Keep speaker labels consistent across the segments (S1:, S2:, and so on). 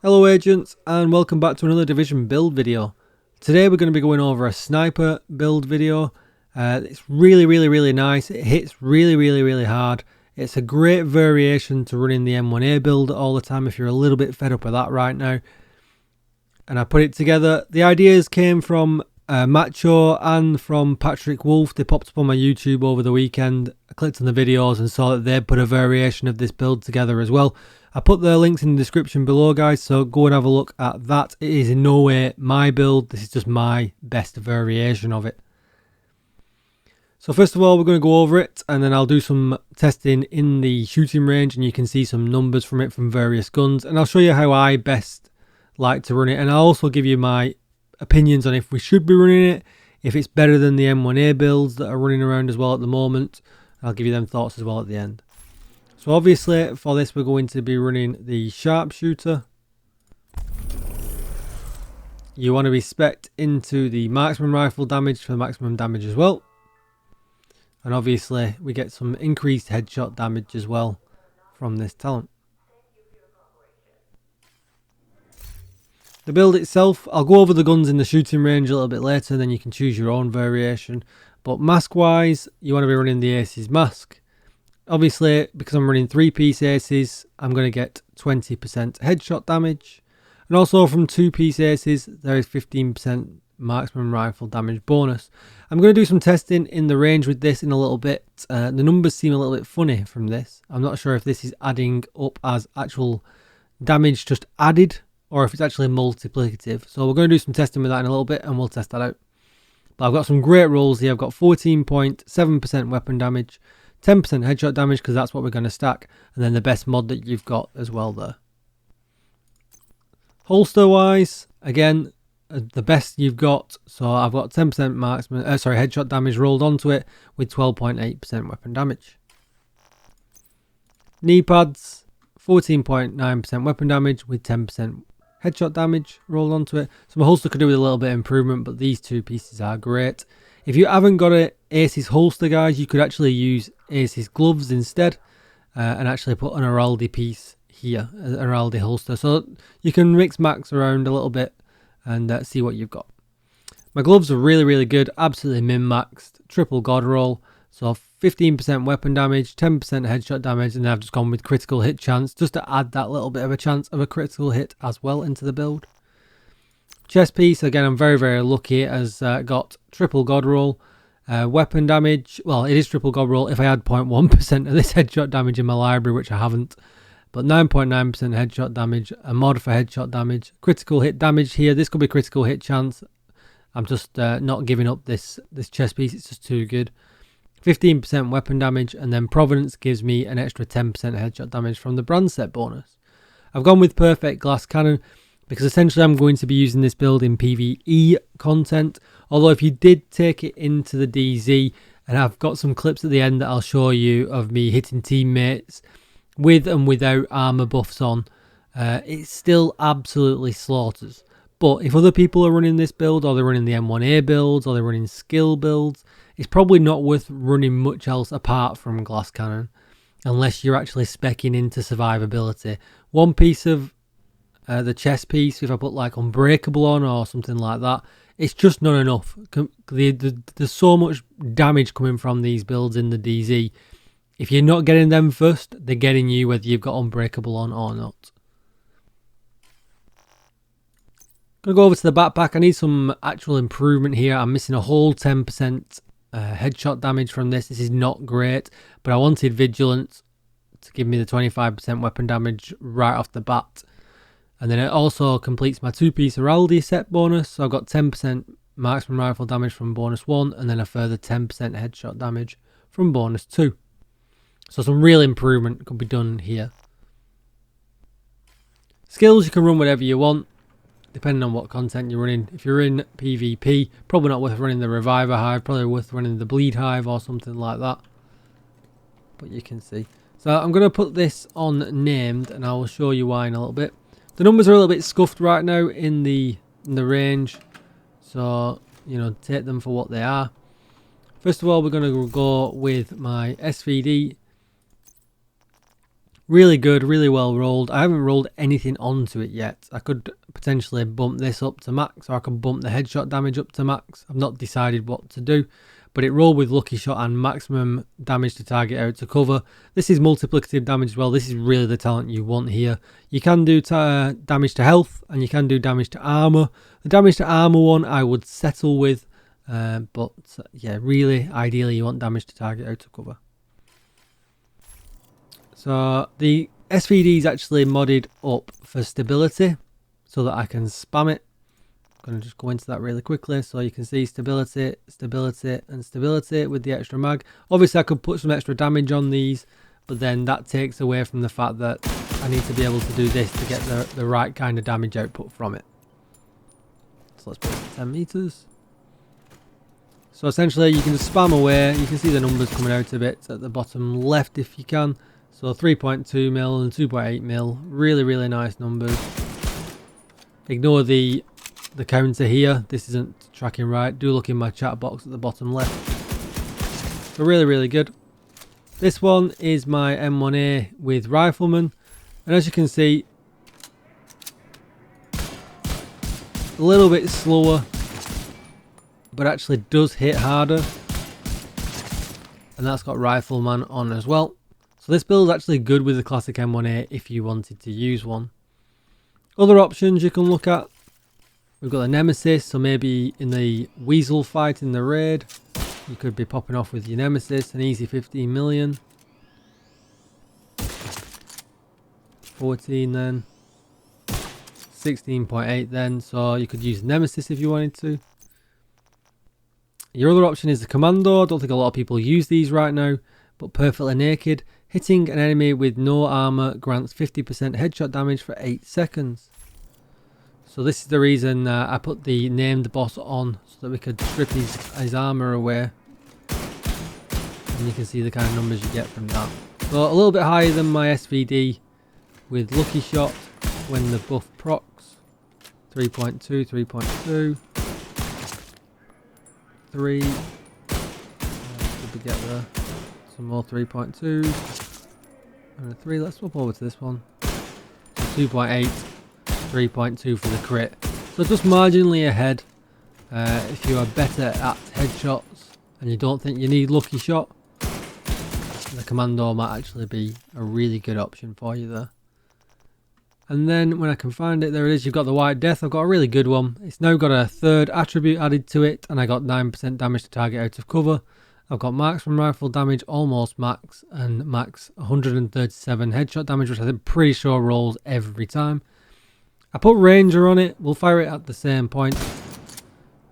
S1: Hello agents, and welcome back to another Division build video. Today we're going to be going over a sniper build video. It's really nice. It hits really hard. It's a great variation to running the M1A build all the time if you're a little bit fed up with that right now. And I put it together. The ideas came from Macho and from Patrick Wolf. They popped up on my YouTube over the weekend. I clicked on the videos and saw that they put a variation of this build together as well. I put the links in the description below, guys, so go and have a look at that. It is in no way my build. This is just my best variation of it. So first of all, we're going to go over it, and then I'll do some testing in the shooting range, and you can see some numbers from it from various guns. And I'll show you how I best like to run it, and I'll also give you my opinions on if we should be running it, if it's better than the M1A builds that are running around as well at the moment. I'll give you them thoughts as well at the end. So obviously for this we're going to be running the sharpshooter. You want to be spec'd into the marksman rifle damage for maximum damage as well. And obviously we get some increased headshot damage as well from this talent. The build itself, I'll go over the guns in the shooting range a little bit later, and then you can choose your own variation. But mask wise, you want to be running the Aces mask. Obviously, because I'm running 3-piece Aces, I'm going to get 20% headshot damage. And also from 2-piece Aces, there is 15% marksman rifle damage bonus. I'm going to do some testing in the range with this in a little bit. The numbers seem a little bit funny from this. I'm not sure if this is adding up as actual damage just added, or if it's actually multiplicative. So we're going to do some testing with that in a little bit, and we'll test that out. But I've got some great rolls here. I've got 14.7% weapon damage, 10% headshot damage, because that's what we're going to stack, and then the best mod that you've got as well there. Holster wise, again, the best you've got. So I've got 10% headshot damage rolled onto it with 12.8% weapon damage. Knee pads, 14.9% weapon damage with 10% headshot damage rolled onto it. So my holster could do with a little bit of improvement, but these two pieces are great. If you haven't got an Aces holster, guys, you could actually use Aces gloves instead, and actually put an Araldi piece here, an Araldi holster. So you can mix max around a little bit and see what you've got. My gloves are really good, absolutely min-maxed, triple god roll. So 15% weapon damage, 10% headshot damage, and I've just gone with critical hit chance just to add that little bit of a chance of a critical hit as well into the build. Chest piece, again, I'm very lucky, has got triple god roll. Weapon damage, well, it is triple god roll if I had 0.1% of this headshot damage in my library, which I haven't. But 9.9% headshot damage, a mod for headshot damage. Critical hit damage here, this could be critical hit chance. I'm just not giving up this chest piece, it's just too good. 15% weapon damage, and then Providence gives me an extra 10% headshot damage from the brand set bonus. I've gone with perfect glass cannon because essentially I'm going to be using this build in PvE content. Although if you did take it into the DZ, and I've got some clips at the end that I'll show you of me hitting teammates with and without armor buffs on, it still absolutely slaughters. But if other people are running this build, or they're running the M1A builds, or they're running skill builds, it's probably not worth running much else apart from glass cannon, unless you're actually speccing into survivability. One piece of the chest piece, if I put like unbreakable on or something like that, it's just not enough. There's so much damage coming from these builds in the DZ. If you're not getting them first, they're getting you whether you've got unbreakable on or not. Gonna go over to the backpack. I need some actual improvement here. I'm missing a whole 10% headshot damage from this. This is not great, but I wanted Vigilance to give me the 25% weapon damage right off the bat. And then it also completes my 2-piece Araldi set bonus. So I've got 10% marksman rifle damage from bonus 1, and then a further 10% headshot damage from bonus 2. So some real improvement could be done here. Skills, you can run whatever you want, depending on what content you're running. If you're in PvP, probably not worth running the Reviver Hive, probably worth running the Bleed Hive or something like that. But you can see. So I'm going to put this on named, and I will show you why in a little bit. The numbers are a little bit scuffed right now in the range, so you know, take them for what they are. First of all, we're going to go with my SVD Really good, really well rolled. I haven't rolled anything onto it yet. I could potentially bump this up to max, or I could bump the headshot damage up to max. I've not decided what to do, but it rolled with lucky shot and maximum damage to target out to cover. This is multiplicative damage as well. This is really the talent you want here. You can do damage to health, and you can do damage to armor. The damage to armor one I would settle with, but yeah, really ideally you want damage to target out to cover. So the SVD is actually modded up for stability so that I can spam it. I'm going to just go into that really quickly so you can see stability, stability and stability with the extra mag. Obviously I could put some extra damage on these, but then that takes away from the fact that I need to be able to do this to get the right kind of damage output from it. So let's put it at 10 meters. So essentially you can just spam away. You can see the numbers coming out a bit at the bottom left if you can. So 3.2 mil and 2.8 mil, really nice numbers. Ignore the counter here, this isn't tracking right. Do look in my chat box at the bottom left. So really good. This one is my M1A with Rifleman, and as you can see, a little bit slower, but actually does hit harder. And that's got Rifleman on as well. So this build is actually good with the classic M1A if you wanted to use one. Other options you can look at. We've got the Nemesis, so maybe in the Weasel fight in the raid, you could be popping off with your Nemesis, an easy 15 million. 14 then. 16.8 then, so you could use Nemesis if you wanted to. Your other option is the Commando. I don't think a lot of people use these right now, but perfectly naked. Hitting an enemy with no armor grants 50% headshot damage for 8 seconds. So this is the reason I put the named boss on, so that we could strip his armor away. And you can see the kind of numbers you get from that. So a little bit higher than my SVD with lucky shot when the buff procs. 3.2, 3.2. 3. Did we get there? Some more 3.2 and a 3. Let's swap over to this one. 2.8, 3.2 for the crit. So just marginally ahead. If you are better at headshots and you don't think you need lucky shot, the Commando might actually be a really good option for you there. And then when I can find it, there it is. You've got the White Death. I've got a really good one. It's now got a third attribute added to it, and I got 9% damage to target out of cover. I've got max from rifle damage, almost max, and max 137 headshot damage, which I'm pretty sure rolls every time. I put Ranger on it. We'll fire it at the same point.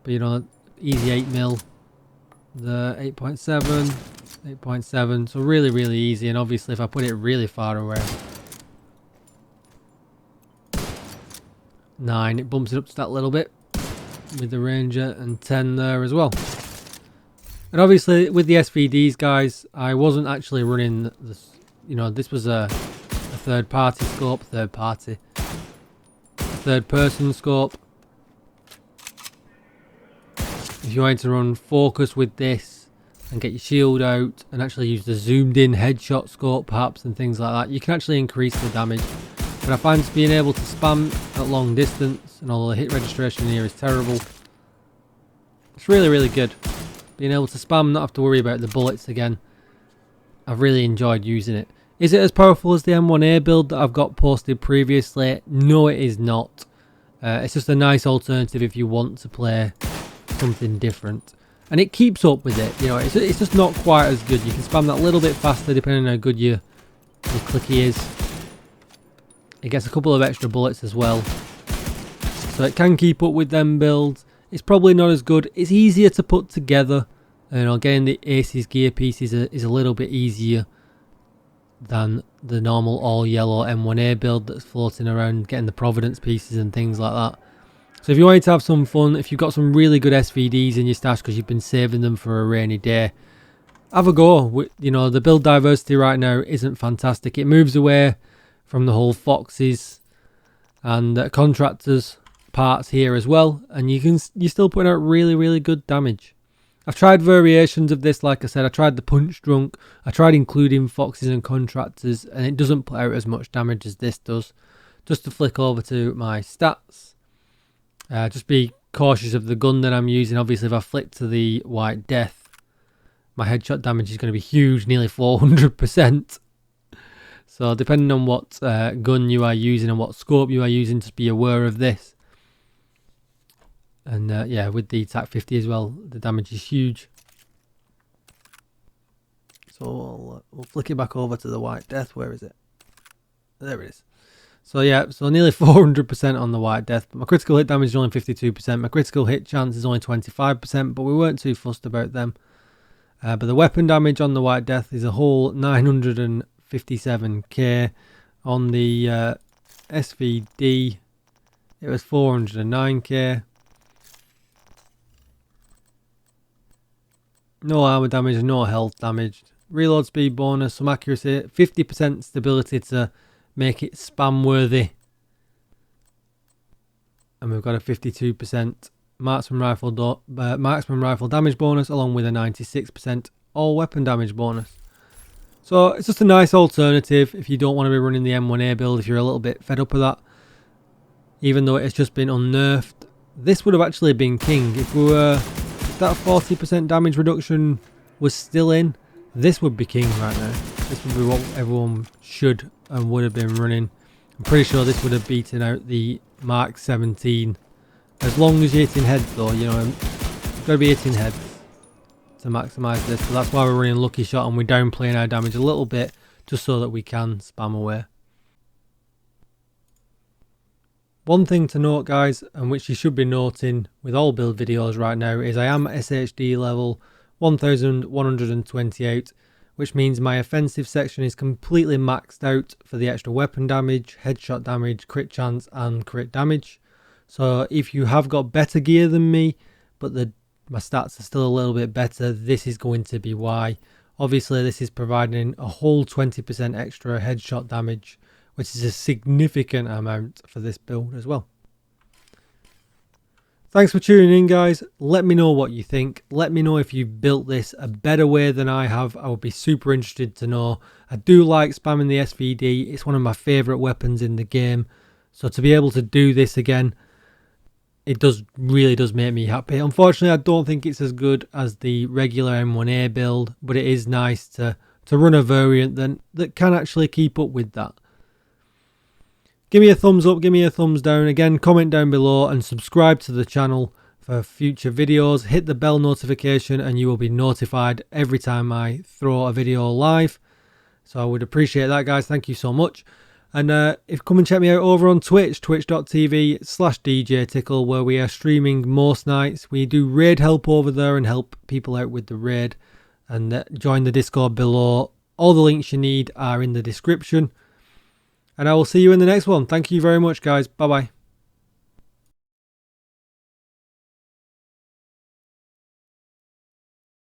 S1: But you know, easy 8 mil. The 8.7, 8.7. So really easy. And obviously if I put it really far away, 9, it bumps it up to that little bit with the Ranger, and 10 there as well. And obviously with the SVDs, guys, I wasn't actually running this, you know, this was a third party scope, third person scope. If you wanted to run focus with this and get your shield out and actually use the zoomed in headshot scope perhaps and things like that, you can actually increase the damage. But I find being able to spam at long distance, and although the hit registration here is terrible, it's really good. Being able to spam, not have to worry about the bullets again. I've really enjoyed using it. Is it as powerful as the M1A build that I've got posted previously? No, it is not. It's just a nice alternative if you want to play something different. And it keeps up with it. You know, it's just not quite as good. You can spam that a little bit faster depending on how good your clicky is. It gets a couple of extra bullets as well. So it can keep up with them builds. It's probably not as good. It's easier to put together. You know, getting the Aces gear pieces is a little bit easier than the normal all yellow M1A build that's floating around, getting the Providence pieces and things like that. So if you wanted to have some fun, if you've got some really good SVDs in your stash because you've been saving them for a rainy day, have a go. You know, the build diversity right now isn't fantastic. It moves away from the whole Foxes and contractors parts here as well, and you're still putting out really good damage. I've tried variations of this, like I said. I tried the Punch Drunk. I tried including Foxes and Contractors, and it doesn't put out as much damage as this does. Just to flick over to my stats. Just be cautious of the gun that I'm using. Obviously, if I flick to the White Death, my headshot damage is going to be huge, nearly 400%. So depending on what gun you are using and what scope you are using, just be aware of this. And yeah, with the TAC 50 as well, the damage is huge. So we'll flick it back over to the White Death. Where is it? There it is. So yeah, so nearly 400% on the White Death. But my critical hit damage is only 52%. My critical hit chance is only 25%, but we weren't too fussed about them. But the weapon damage on the White Death is a whole 957k. On the SVD, it was 409k. No armor damage, no health damage. Reload speed bonus, some accuracy, 50% stability to make it spam worthy. And we've got a 52% marksman rifle damage bonus, along with a 96% all weapon damage bonus. So it's just a nice alternative if you don't want to be running the M1A build, if you're a little bit fed up with that. Even though it's just been unnerfed, this would have actually been king. If that 40% damage reduction was still in, this would be king right now. This would be what everyone should and would have been running. I'm pretty sure this would have beaten out the Mark 17. As long as you're hitting heads though, you know, you've got to be hitting heads to maximise this. So that's why we're running Lucky Shot, and we're downplaying our damage a little bit just so that we can spam away. One thing to note, guys, and which you should be noting with all build videos right now, is I am SHD level 1128, which means my offensive section is completely maxed out for the extra weapon damage, headshot damage, crit chance and crit damage. So if you have got better gear than me, but my stats are still a little bit better, this is going to be why. Obviously this is providing a whole 20% extra headshot damage, which is a significant amount for this build as well. Thanks for tuning in, guys. Let me know what you think. Let me know if you've built this a better way than I have. I would be super interested to know. I do like spamming the SVD. It's one of my favourite weapons in the game. So to be able to do this again, it really does make me happy. Unfortunately, I don't think it's as good as the regular M1A build, but it is nice to run a variant that can actually keep up with that. Give me a thumbs up, give me a thumbs down. Again, comment down below and subscribe to the channel for future videos. Hit the bell notification and you will be notified every time I throw a video live. So I would appreciate that, guys. Thank you so much. And come and check me out over on Twitch, twitch.tv/DJTickle, where we are streaming most nights. We do raid help over there and help people out with the raid. And join the Discord below. All the links you need are in the description. And I will see you in the next one. Thank you very much, guys. Bye-bye.